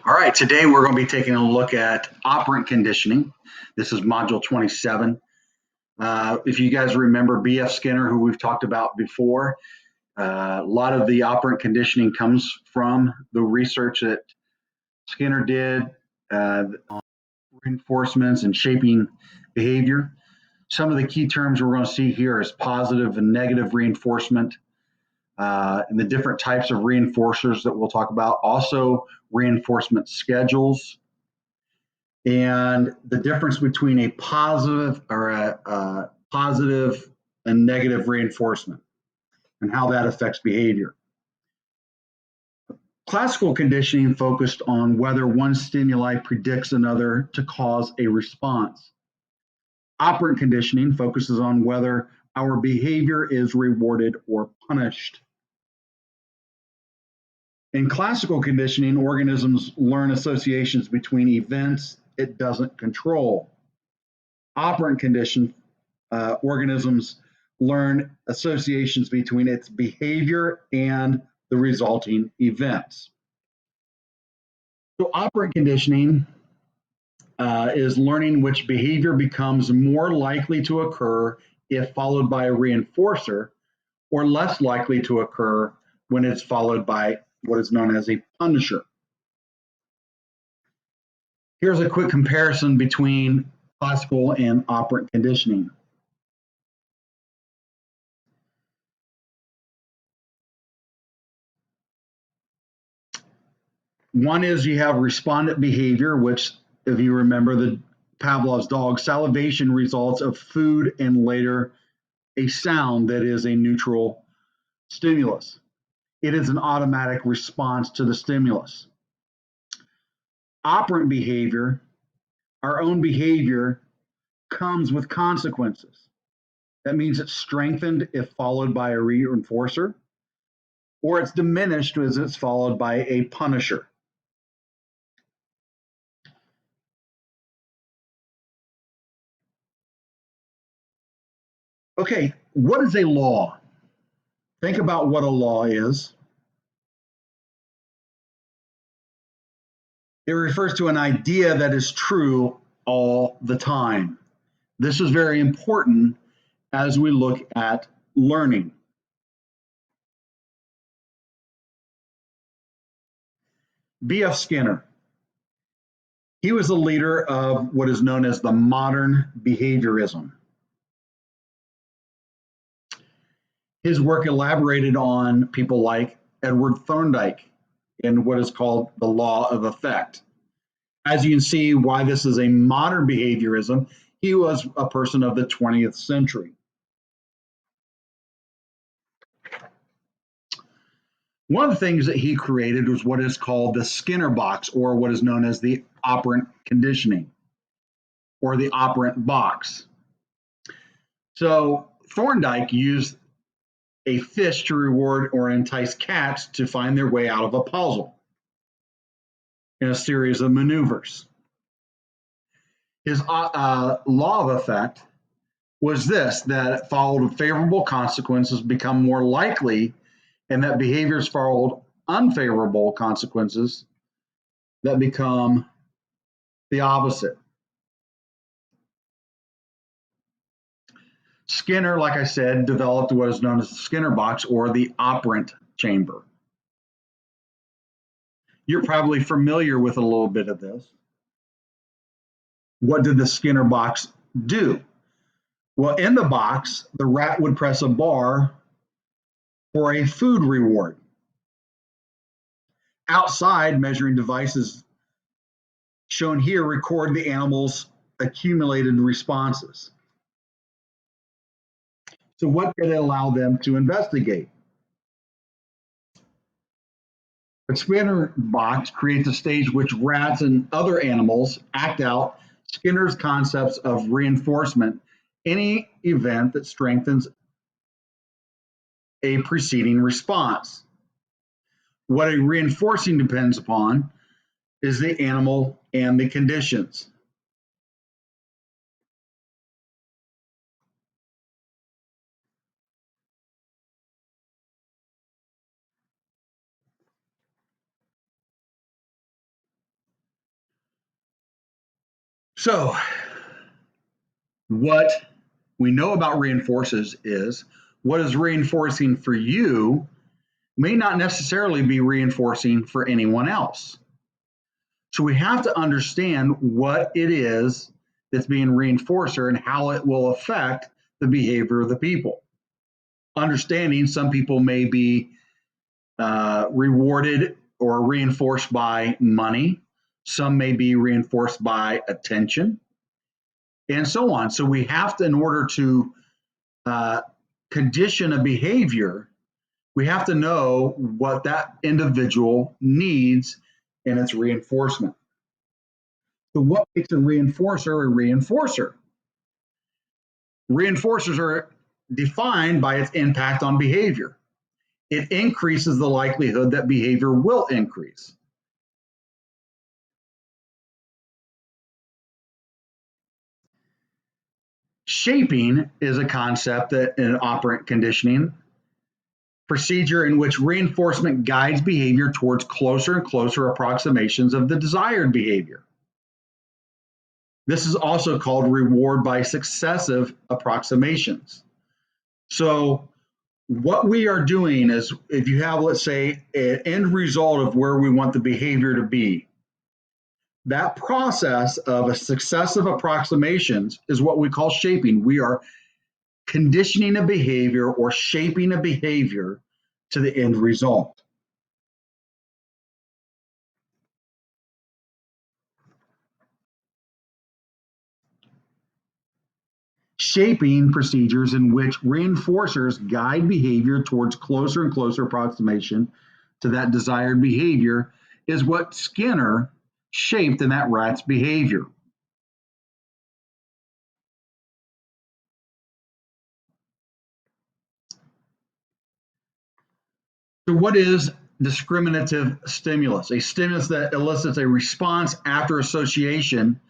All right, today we're going to be taking a look at operant conditioning. This is module 27. If you guys remember B.F. Skinner, who we've talked about before, a lot of the operant conditioning comes from the research that Skinner did on reinforcements and shaping behavior. Some of the key terms we're going to see here is positive and negative reinforcement, and the different types of reinforcers that we'll talk about. Also, reinforcement schedules and the difference between a positive or a positive and negative reinforcement and how that affects behavior. Classical conditioning focused on whether one stimuli predicts another to cause a response. Operant conditioning focuses on whether our behavior is rewarded or punished. In classical conditioning, organisms learn associations between events it doesn't control. Operant condition, organisms learn associations between its behavior and the resulting events. So operant conditioning is learning which behavior becomes more likely to occur if followed by a reinforcer, or less likely to occur when it's followed by what is known as a punisher. Here's a quick comparison between classical and operant conditioning. One is you have respondent behavior, which, if you remember the Pavlov's dog, salivation results of food and later a sound that is a neutral stimulus. It is an automatic response to the stimulus. Operant behavior, our own behavior, comes with consequences. That means it's strengthened if followed by a reinforcer, or it's diminished as it's followed by a punisher. Okay, what is a law? Think about what a law is. It refers to an idea that is true all the time. This is very important as we look at learning. B.F. Skinner. He was a leader of what is known as the modern behaviorism. His work elaborated on people like Edward Thorndike in what is called the law of effect. As you can see why this is a modern behaviorism, he was a person of the 20th century. One of the things that he created was what is called the Skinner box, or what is known as the operant conditioning, or the operant box. So Thorndike used a fish to reward or entice cats to find their way out of a puzzle in a series of maneuvers. His law of effect was this, that followed favorable consequences become more likely, and that behaviors followed unfavorable consequences that become the opposite. Skinner, like I said, developed what is known as the Skinner box, or the operant chamber. You're probably familiar with a little bit of this. What did the Skinner box do? Well, in the box, the rat would press a bar for a food reward. Outside, measuring devices shown here record the animal's accumulated responses. So what did it allow them to investigate? The Skinner box creates a stage which rats and other animals act out Skinner's concepts of reinforcement, any event that strengthens a preceding response. What a reinforcing depends upon is the animal and the conditions. So, what we know about reinforcers is what is reinforcing for you may not necessarily be reinforcing for anyone else. So we have to understand what it is that's being reinforcer and how it will affect the behavior of the people. Understanding some people may be rewarded or reinforced by money, some may be reinforced by attention, and so on. So we have to, in order to uh, condition a behavior, we have to know what that individual needs in its reinforcement. So, what makes a reinforcer a reinforcer? Reinforcers are defined by its impact on behavior. It increases the likelihood that behavior will increase. Shaping is a concept that in operant conditioning procedure in which reinforcement guides behavior towards closer and closer approximations of the desired behavior. This is also called reward by successive approximations. So, what we are doing is if you have, let's say, an end result of where we want the behavior to be, that process of a successive approximations is what we call shaping. We are conditioning a behavior or shaping a behavior to the end result. Shaping procedures in which reinforcers guide behavior towards closer and closer approximation to that desired behavior is what Skinner shaped in that rat's behavior. So, what is discriminative stimulus? A stimulus that elicits a response after association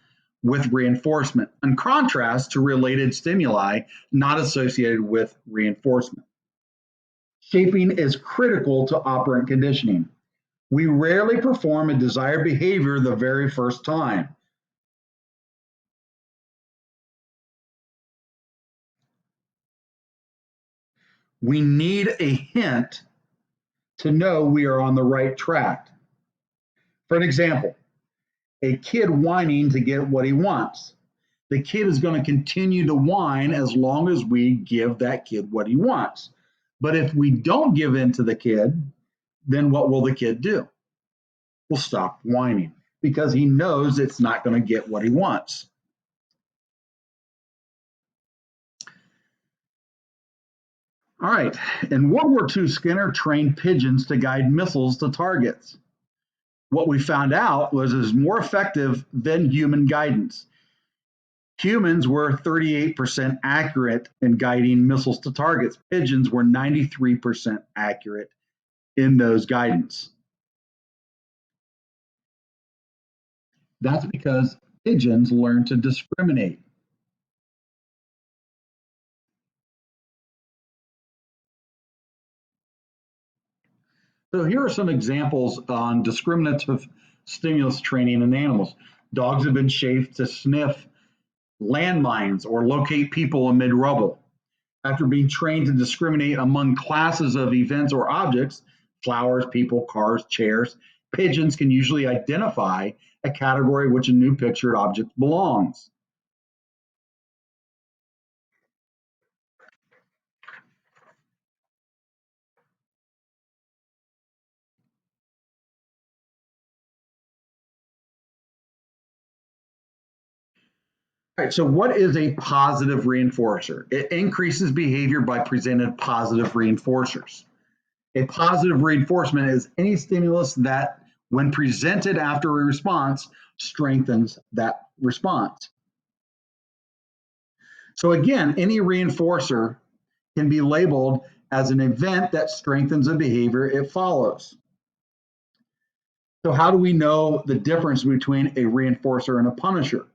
with reinforcement, in contrast to related stimuli not associated with reinforcement. Shaping is critical to operant conditioning. We rarely perform a desired behavior the very first time. We need a hint to know we are on the right track. For an example, a kid whining to get what he wants. The kid is going to continue to whine as long as we give that kid what he wants. But if we don't give in to the kid, then what will the kid do? Will stop whining because he knows it's not going to get what he wants. All right. In World War II, Skinner trained pigeons to guide missiles to targets. What we found out was it was more effective than human guidance. Humans were 38% accurate in guiding missiles to targets. Pigeons were 93% accurate in those guidance. That's because pigeons learn to discriminate. So here are some examples on discriminative stimulus training in animals. Dogs have been shaped to sniff landmines or locate people amid rubble. After being trained to discriminate among classes of events or objects, flowers, people, cars, chairs, pigeons can usually identify a category which a new pictured object belongs. All right, so what is a positive reinforcer? It increases behavior by presenting positive reinforcers. A positive reinforcement is any stimulus that, when presented after a response, strengthens that response. So, again, any reinforcer can be labeled as an event that strengthens a behavior it follows. So, how do we know the difference between a reinforcer and a punisher?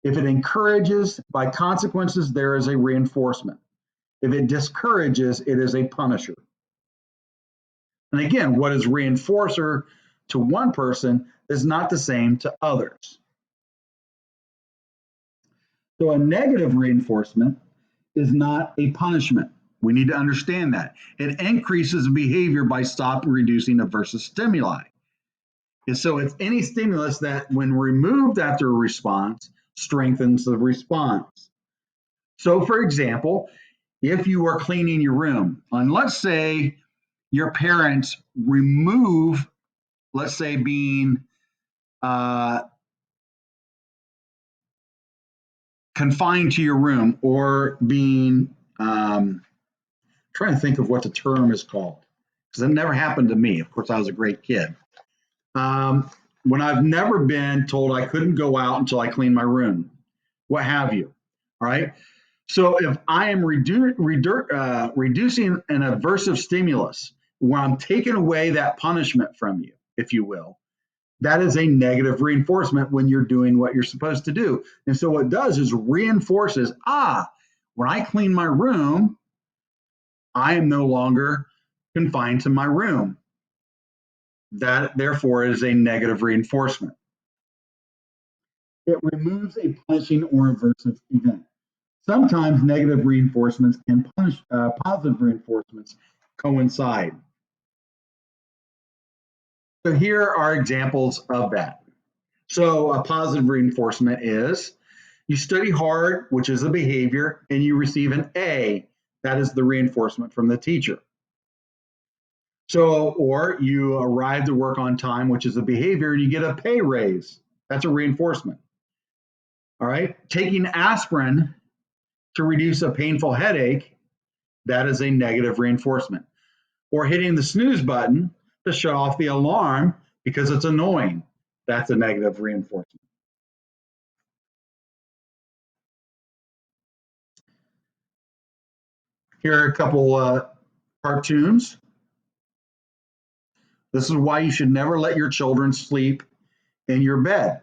If it encourages, by consequences, there is a reinforcement. If it discourages, it is a punisher. And again, what is reinforcer to one person is not the same to others. So a negative reinforcement is not a punishment. We need to understand that. It increases behavior by stopping reducing aversive stimuli. And so it's any stimulus that, when removed after a response, strengthens the response. So, for example, if you are cleaning your room, and let's say your parents remove, let's say, being uh, confined to your room or being, trying to think of what the term is called, because it never happened to me. Of course, I was a great kid. Um, when I've never been told I couldn't go out until I clean my room, what have you. All right. So if I am reducing an aversive stimulus, where I'm taking away that punishment from you, if you will, that is a negative reinforcement when you're doing what you're supposed to do. And so what it does is reinforces, when I clean my room, I am no longer confined to my room. That therefore is a negative reinforcement. It removes a punishing or aversive event. Sometimes negative reinforcements and positive reinforcements coincide. So here are examples of that. So a positive reinforcement is you study hard, which is a behavior, and you receive an A. That is the reinforcement from the teacher. So, or you arrive to work on time, which is a behavior, and you get a pay raise. That's a reinforcement. All right. Taking aspirin to reduce a painful headache, that is a negative reinforcement. Or hitting the snooze button to shut off the alarm because it's annoying. That's a negative reinforcement. Here are a couple cartoons. This is why you should never let your children sleep in your bed.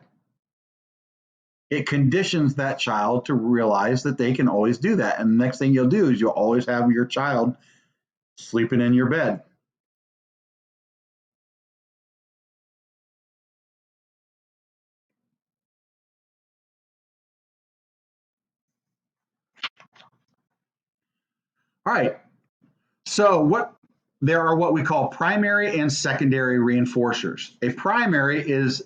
It conditions that child to realize that they can always do that. And the next thing you'll do is you'll always have your child sleeping in your bed. All right. So there are what we call primary and secondary reinforcers. A primary is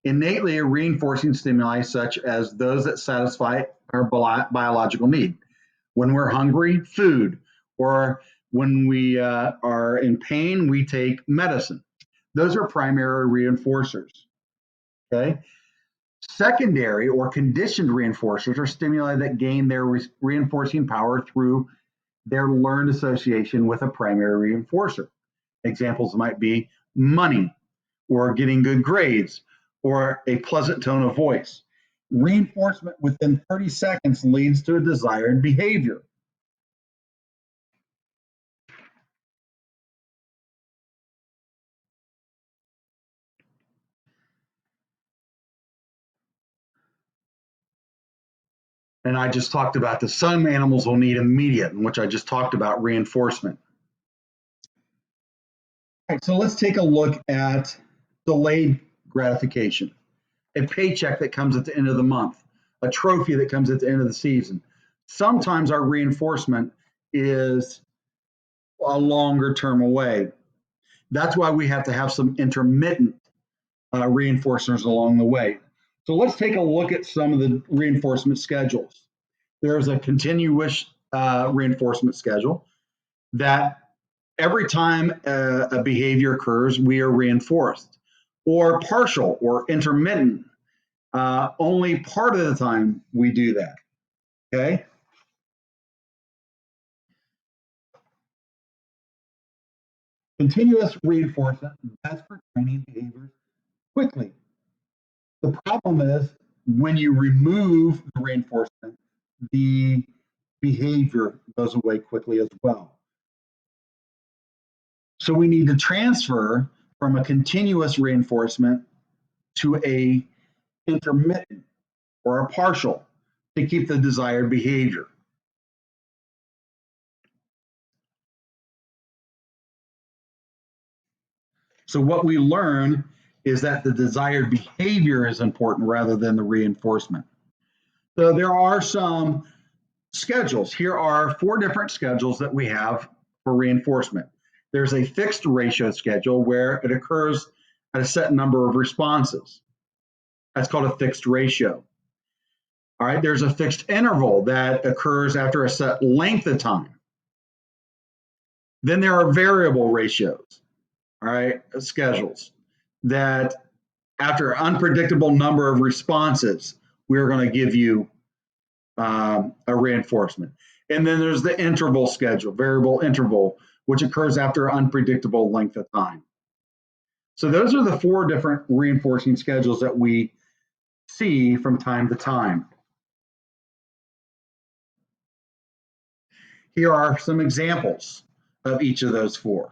innately reinforcing stimuli such as those that satisfy our biological need. When we're hungry, food, or when we are in pain, we take medicine. Those are primary reinforcers. Okay. Secondary or conditioned reinforcers are stimuli that gain their reinforcing power through their learned association with a primary reinforcer. Examples might be money, or getting good grades, or a pleasant tone of voice. Reinforcement within 30 seconds leads to a desired behavior. And I just talked about this. Some animals will need immediate, in which I just talked about reinforcement. All right, so let's take a look at delayed gratification. A paycheck that comes at the end of the month, a trophy that comes at the end of the season. Sometimes our reinforcement is a longer term away. That's why we have to have some intermittent reinforcers along the way. So let's take a look at some of the reinforcement schedules. There's a continuous reinforcement schedule that every time a behavior occurs, we are reinforced, or partial or intermittent. Only part of the time we do that. Okay. Continuous reinforcement, that's for training behaviors quickly. The problem is when you remove the reinforcement, the behavior goes away quickly as well. So we need to transfer from a continuous reinforcement to a intermittent or a partial to keep the desired behavior. So what we learn is that the desired behavior is important rather than the reinforcement. So there are some schedules. Here are 4 different schedules that we have for reinforcement. There's a fixed ratio schedule where it occurs at a set number of responses. That's called a fixed ratio. All right, there's a fixed interval that occurs after a set length of time. Then there are variable ratios, all right, schedules that after an unpredictable number of responses, we're going to give you a reinforcement. And then there's the interval schedule, variable interval, which occurs after an unpredictable length of time. So those are the 4 different reinforcing schedules that we see from time to time. Here are some examples of each of those 4.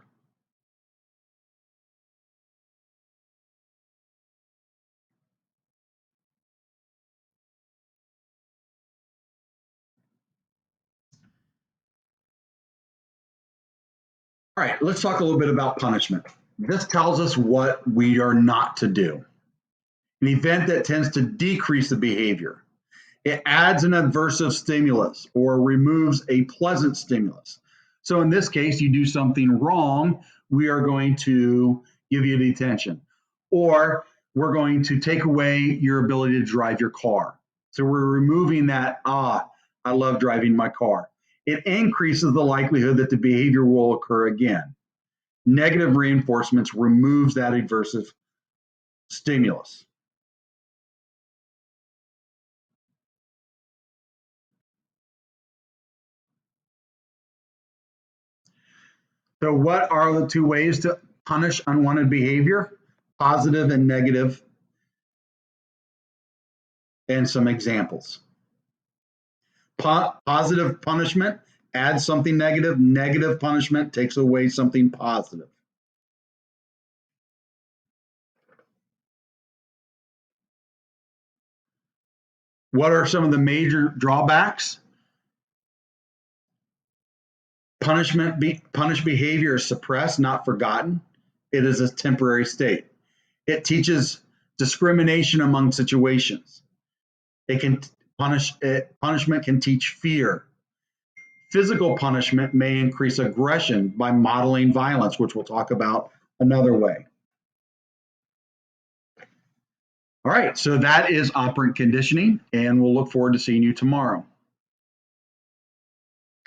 All right, let's talk a little bit about punishment. This tells us what we are not to do. An event that tends to decrease the behavior. It adds an aversive stimulus or removes a pleasant stimulus. So in this case, you do something wrong, we are going to give you detention. Or we're going to take away your ability to drive your car. So we're removing that, I love driving my car. It increases the likelihood that the behavior will occur again. Negative reinforcements removes that aversive stimulus. So what are the 2 ways to punish unwanted behavior? Positive and negative, and some examples. Positive punishment adds something negative. Negative punishment takes away something positive. What are some of the major drawbacks? Punished behavior is suppressed, not forgotten. It is a temporary state. It teaches discrimination among situations. Punishment can teach fear. Physical punishment may increase aggression by modeling violence, which we'll talk about another way. All right, so that is operant conditioning, and we'll look forward to seeing you tomorrow.